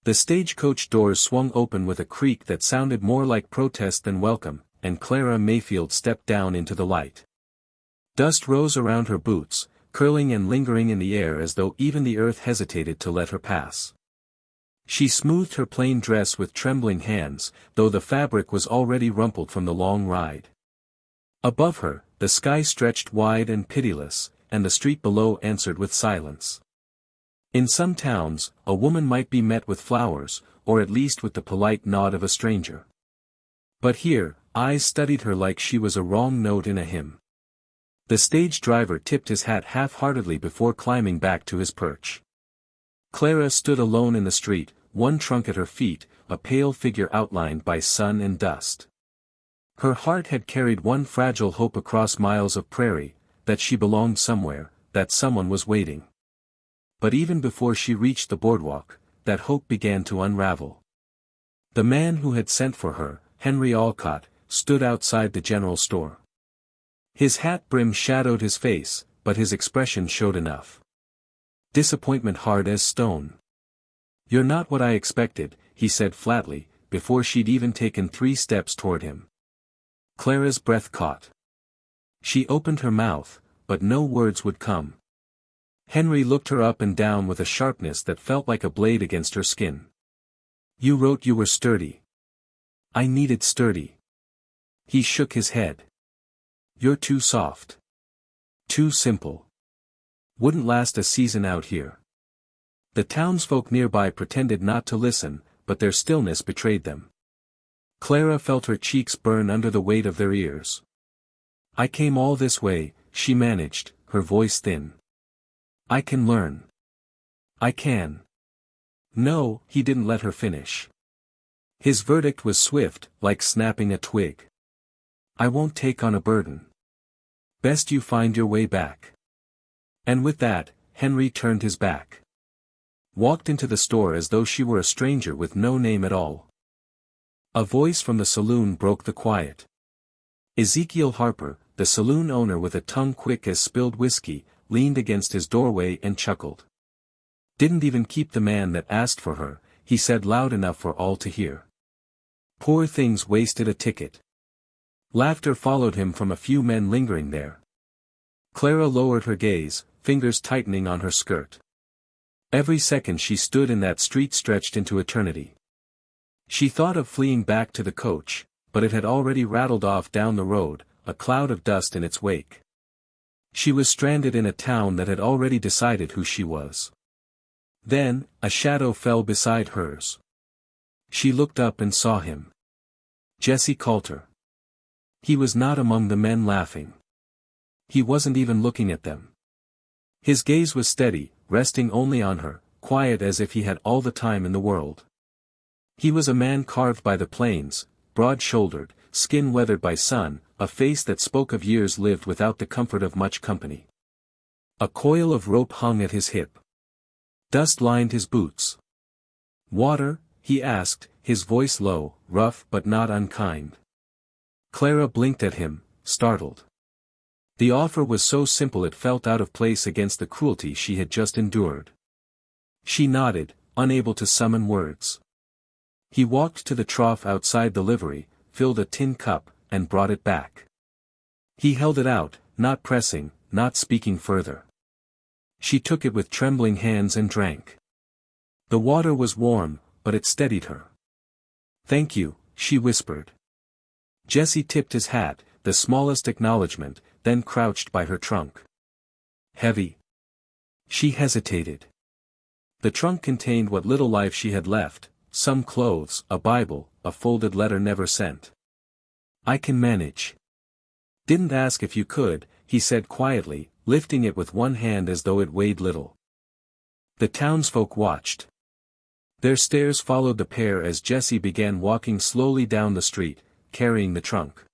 The stagecoach doors swung open with a creak that sounded more like protest than welcome, and Clara Mayfield stepped down into the light. Dust rose around her boots, curling and lingering in the air as though even the earth hesitated to let her pass. She smoothed her plain dress with trembling hands, though the fabric was already rumpled from the long ride. Above her, the sky stretched wide and pitiless, and the street below answered with silence. In some towns, a woman might be met with flowers, or at least with the polite nod of a stranger. But here, eyes studied her like she was a wrong note in a hymn. The stage driver tipped his hat half-heartedly before climbing back to his perch. Clara stood alone in the street, one trunk at her feet, a pale figure outlined by sun and dust. Her heart had carried one fragile hope across miles of prairie, that she belonged somewhere, that someone was waiting. But even before she reached the boardwalk, that hope began to unravel. The man who had sent for her, Henry Alcott, stood outside the general store. His hat brim shadowed his face, but his expression showed enough. Disappointment hard as stone. "You're not what I expected," he said flatly, before she'd even taken 3 steps toward him. Clara's breath caught. She opened her mouth, but no words would come. Henry looked her up and down with a sharpness that felt like a blade against her skin. "You wrote you were sturdy." "I needed sturdy." He shook his head. "You're too soft. Too simple. Wouldn't last a season out here." The townsfolk nearby pretended not to listen, but their stillness betrayed them. Clara felt her cheeks burn under the weight of their ears. "I came all this way," she managed, her voice thin. "I can learn. I can." "No," he didn't let her finish. His verdict was swift, like snapping a twig. "I won't take on a burden. Best you find your way back." And with that, Henry turned his back. Walked into the store as though she were a stranger with no name at all. A voice from the saloon broke the quiet. Ezekiel Harper, the saloon owner with a tongue quick as spilled whiskey, leaned against his doorway and chuckled. "Didn't even keep the man that asked for her," he said loud enough for all to hear. "Poor things wasted a ticket." Laughter followed him from a few men lingering there. Clara lowered her gaze, fingers tightening on her skirt. Every second she stood in that street stretched into eternity. She thought of fleeing back to the coach, but it had already rattled off down the road, a cloud of dust in its wake. She was stranded in a town that had already decided who she was. Then, a shadow fell beside hers. She looked up and saw him. Jesse Coulter. He was not among the men laughing. He wasn't even looking at them. His gaze was steady, resting only on her, quiet as if he had all the time in the world. He was a man carved by the plains, broad-shouldered, skin weathered by sun, a face that spoke of years lived without the comfort of much company. A coil of rope hung at his hip. Dust lined his boots. "Water?" he asked, his voice low, rough but not unkind. Clara blinked at him, startled. The offer was so simple it felt out of place against the cruelty she had just endured. She nodded, unable to summon words. He walked to the trough outside the livery, filled a tin cup, and brought it back. He held it out, not pressing, not speaking further. She took it with trembling hands and drank. The water was warm, but it steadied her. "Thank you," she whispered. Jesse tipped his hat, the smallest acknowledgement, then crouched by her trunk. "Heavy." She hesitated. The trunk contained what little life she had left, some clothes, a Bible, a folded letter never sent. "I can manage." "Didn't ask if you could," he said quietly, lifting it with one hand as though it weighed little. The townsfolk watched. Their stares followed the pair as Jesse began walking slowly down the street, carrying the trunk.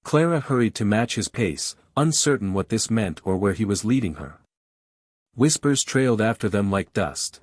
Clara hurried to match his pace, uncertain what this meant or where he was leading her. Whispers trailed after them like dust.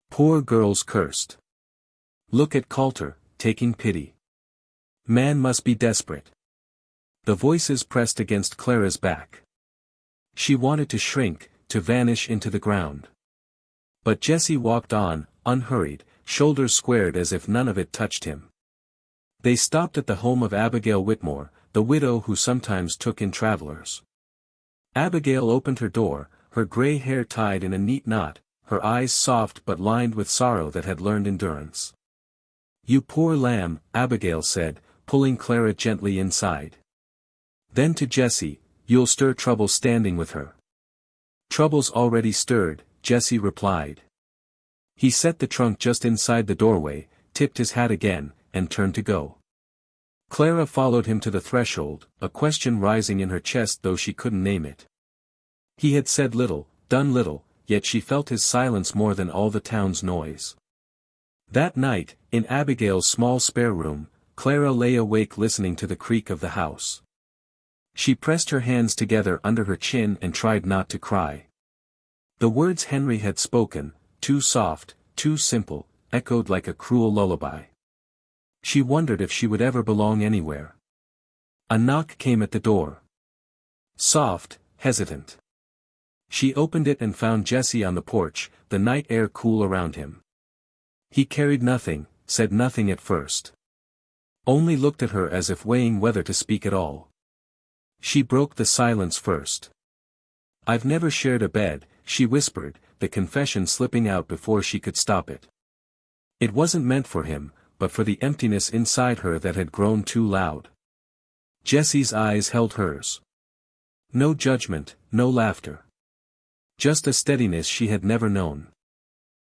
Poor girls cursed. "Look at Coulter, taking pity. Man must be desperate." The voices pressed against Clara's back. She wanted to shrink, to vanish into the ground. But Jesse walked on, unhurried, shoulders squared as if none of it touched him. They stopped at the home of Abigail Whitmore, the widow who sometimes took in travelers. Abigail opened her door, her gray hair tied in a neat knot, her eyes soft but lined with sorrow that had learned endurance. "You poor lamb," Abigail said, pulling Clara gently inside. Then to Jessie, "You'll stir trouble standing with her." "Trouble's already stirred," Jessie replied. He set the trunk just inside the doorway, tipped his hat again, and turned to go. Clara followed him to the threshold, a question rising in her chest though she couldn't name it. He had said little, done little, yet she felt his silence more than all the town's noise. That night, in Abigail's small spare room, Clara lay awake listening to the creak of the house. She pressed her hands together under her chin and tried not to cry. The words Henry had spoken, too soft, too simple, echoed like a cruel lullaby. She wondered if she would ever belong anywhere. A knock came at the door. Soft, hesitant. She opened it and found Jessie on the porch, the night air cool around him. He carried nothing, said nothing at first. Only looked at her as if weighing whether to speak at all. She broke the silence first. "I've never shared a bed," she whispered, the confession slipping out before she could stop it. It wasn't meant for him, but for the emptiness inside her that had grown too loud. Jessie's eyes held hers. No judgment, no laughter. Just a steadiness she had never known.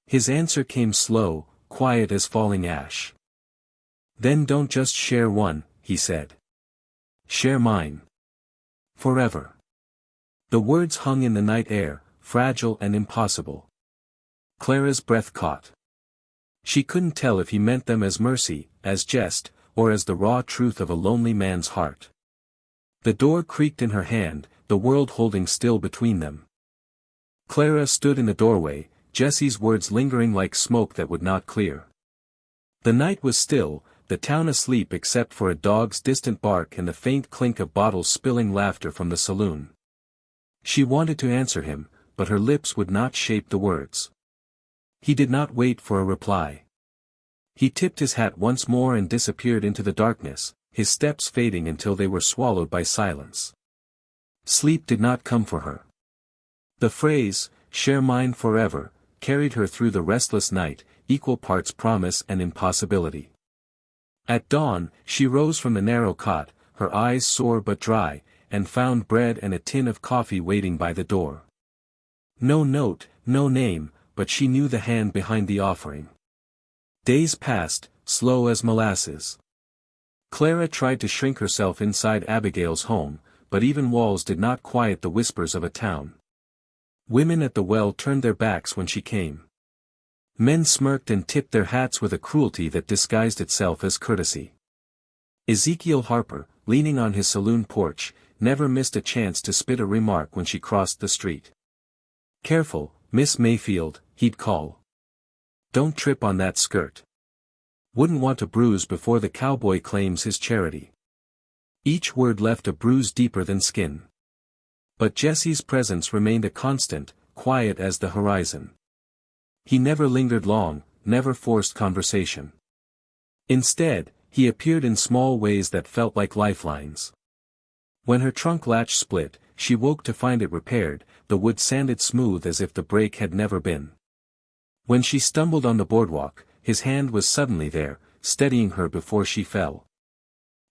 His answer came slow, quiet as falling ash. "Then don't just share one," he said. "Share mine. Forever." The words hung in the night air, fragile and impossible. Clara's breath caught. She couldn't tell if he meant them as mercy, as jest, or as the raw truth of a lonely man's heart. The door creaked in her hand, the world holding still between them. Clara stood in the doorway, Jessie's words lingering like smoke that would not clear. The night was still, the town asleep except for a dog's distant bark and the faint clink of bottles spilling laughter from the saloon. She wanted to answer him, but her lips would not shape the words. He did not wait for a reply. He tipped his hat once more and disappeared into the darkness, his steps fading until they were swallowed by silence. Sleep did not come for her. The phrase, "share mine forever," carried her through the restless night, equal parts promise and impossibility. At dawn, she rose from the narrow cot, her eyes sore but dry, and found bread and a tin of coffee waiting by the door. No note, no name, but she knew the hand behind the offering. Days passed, slow as molasses. Clara tried to shrink herself inside Abigail's home, but even walls did not quiet the whispers of a town. Women at the well turned their backs when she came. Men smirked and tipped their hats with a cruelty that disguised itself as courtesy. Ezekiel Harper, leaning on his saloon porch, never missed a chance to spit a remark when she crossed the street. "Careful, Miss Mayfield," he'd call. "Don't trip on that skirt. Wouldn't want a bruise before the cowboy claims his charity." Each word left a bruise deeper than skin. But Jessie's presence remained a constant, quiet as the horizon. He never lingered long, never forced conversation. Instead, he appeared in small ways that felt like lifelines. When her trunk latch split, she woke to find it repaired, the wood sanded smooth as if the break had never been. When she stumbled on the boardwalk, his hand was suddenly there, steadying her before she fell.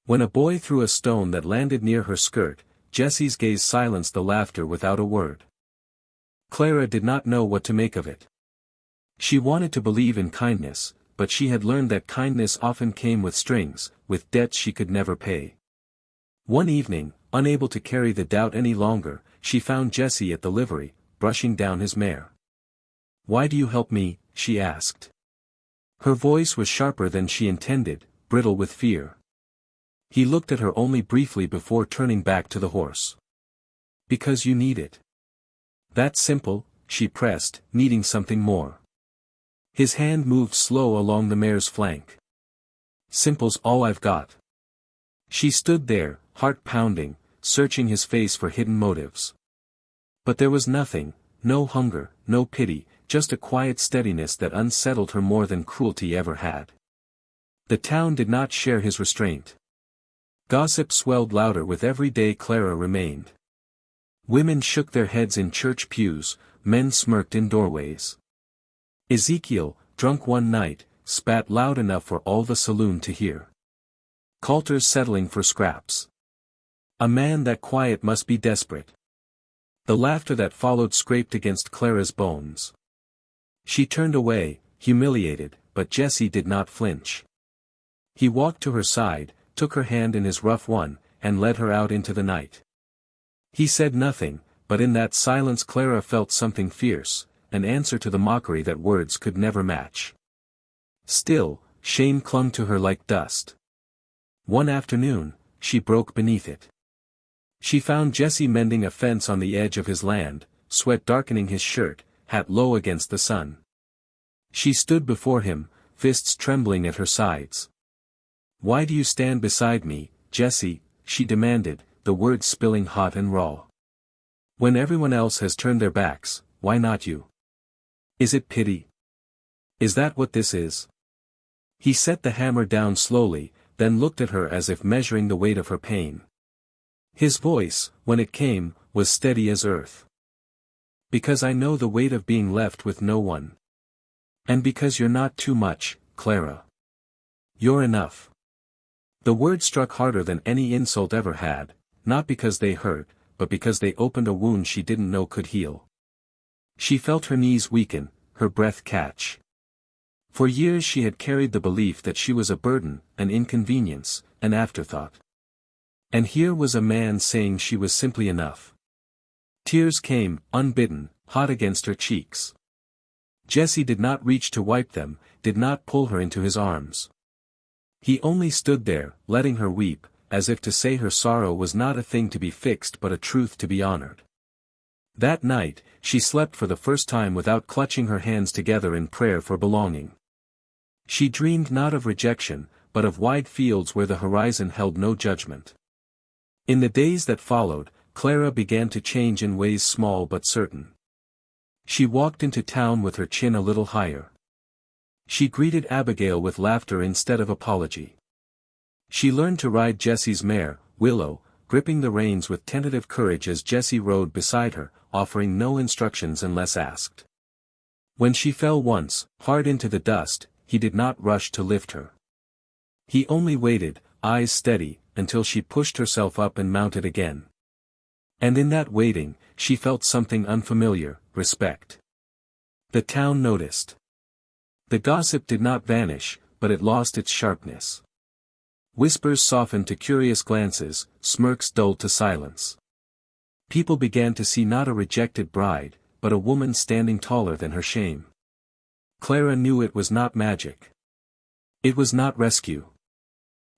When a boy threw a stone that landed near her skirt, Jessie's gaze silenced the laughter without a word. Clara did not know what to make of it. She wanted to believe in kindness, but she had learned that kindness often came with strings, with debts she could never pay. One evening, unable to carry the doubt any longer, she found Jessie at the livery, brushing down his mare. "Why do you help me?" she asked. Her voice was sharper than she intended, brittle with fear. He looked at her only briefly before turning back to the horse. "Because you need it." "That's simple," she pressed, needing something more. His hand moved slow along the mare's flank. "Simple's all I've got." She stood there, heart pounding, searching his face for hidden motives. But there was nothing, no hunger, no pity, just a quiet steadiness that unsettled her more than cruelty ever had. The town did not share his restraint. Gossip swelled louder with every day Clara remained. Women shook their heads in church pews, men smirked in doorways. Ezekiel, drunk one night, spat loud enough for all the saloon to hear. Coulter's settling for scraps. A man that quiet must be desperate. The laughter that followed scraped against Clara's bones. She turned away, humiliated, but Jesse did not flinch. He walked to her side, took her hand in his rough one, and led her out into the night. He said nothing, but in that silence Clara felt something fierce, an answer to the mockery that words could never match. Still, shame clung to her like dust. One afternoon, she broke beneath it. She found Jesse mending a fence on the edge of his land, sweat darkening his shirt, hat low against the sun. She stood before him, fists trembling at her sides. "Why do you stand beside me, Jesse?" she demanded, the words spilling hot and raw. "When everyone else has turned their backs, why not you? Is it pity? Is that what this is?" He set the hammer down slowly, then looked at her as if measuring the weight of her pain. His voice, when it came, was steady as earth. "Because I know the weight of being left with no one. And because you're not too much, Clara. You're enough." The words struck harder than any insult ever had, not because they hurt, but because they opened a wound she didn't know could heal. She felt her knees weaken, her breath catch. For years she had carried the belief that she was a burden, an inconvenience, an afterthought. And here was a man saying she was simply enough. Tears came, unbidden, hot against her cheeks. Jesse did not reach to wipe them, did not pull her into his arms. He only stood there, letting her weep, as if to say her sorrow was not a thing to be fixed but a truth to be honored. That night, she slept for the first time without clutching her hands together in prayer for belonging. She dreamed not of rejection, but of wide fields where the horizon held no judgment. In the days that followed, Clara began to change in ways small but certain. She walked into town with her chin a little higher. She greeted Abigail with laughter instead of apology. She learned to ride Jesse's mare, Willow, gripping the reins with tentative courage as Jesse rode beside her, offering no instructions unless asked. When she fell once, hard into the dust, he did not rush to lift her. He only waited, eyes steady, until she pushed herself up and mounted again. And in that waiting, she felt something unfamiliar, respect. The town noticed. The gossip did not vanish, but it lost its sharpness. Whispers softened to curious glances, smirks dulled to silence. People began to see not a rejected bride, but a woman standing taller than her shame. Clara knew it was not magic. It was not rescue.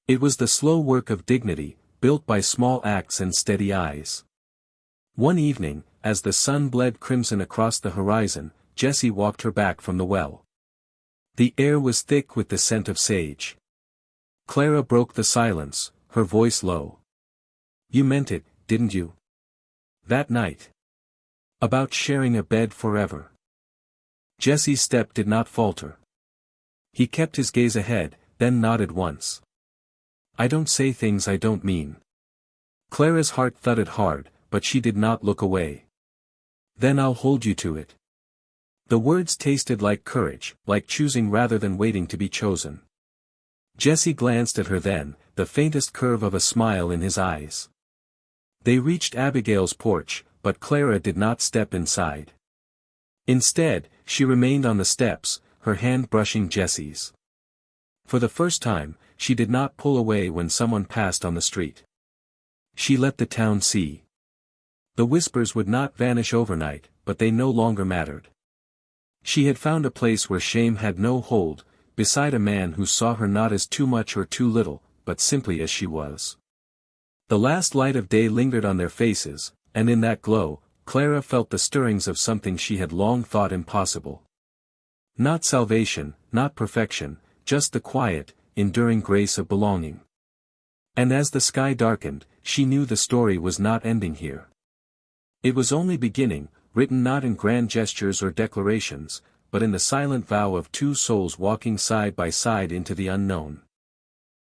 It was the slow work of dignity, built by small acts and steady eyes. One evening, as the sun bled crimson across the horizon, Jesse walked her back from the well. The air was thick with the scent of sage. Clara broke the silence, her voice low. "You meant it, didn't you? That night. About sharing a bed forever." Jesse's step did not falter. He kept his gaze ahead, then nodded once. "I don't say things I don't mean." Clara's heart thudded hard, but she did not look away. "Then I'll hold you to it." The words tasted like courage, like choosing rather than waiting to be chosen. Jesse glanced at her then, the faintest curve of a smile in his eyes. They reached Abigail's porch, but Clara did not step inside. Instead, she remained on the steps, her hand brushing Jesse's. For the first time, she did not pull away when someone passed on the street. She let the town see. The whispers would not vanish overnight, but they no longer mattered. She had found a place where shame had no hold, beside a man who saw her not as too much or too little, but simply as she was. The last light of day lingered on their faces, and in that glow, Clara felt the stirrings of something she had long thought impossible. Not salvation, not perfection, just the quiet, enduring grace of belonging. And as the sky darkened, she knew the story was not ending here. It was only beginning, written not in grand gestures or declarations, but in the silent vow of two souls walking side by side into the unknown.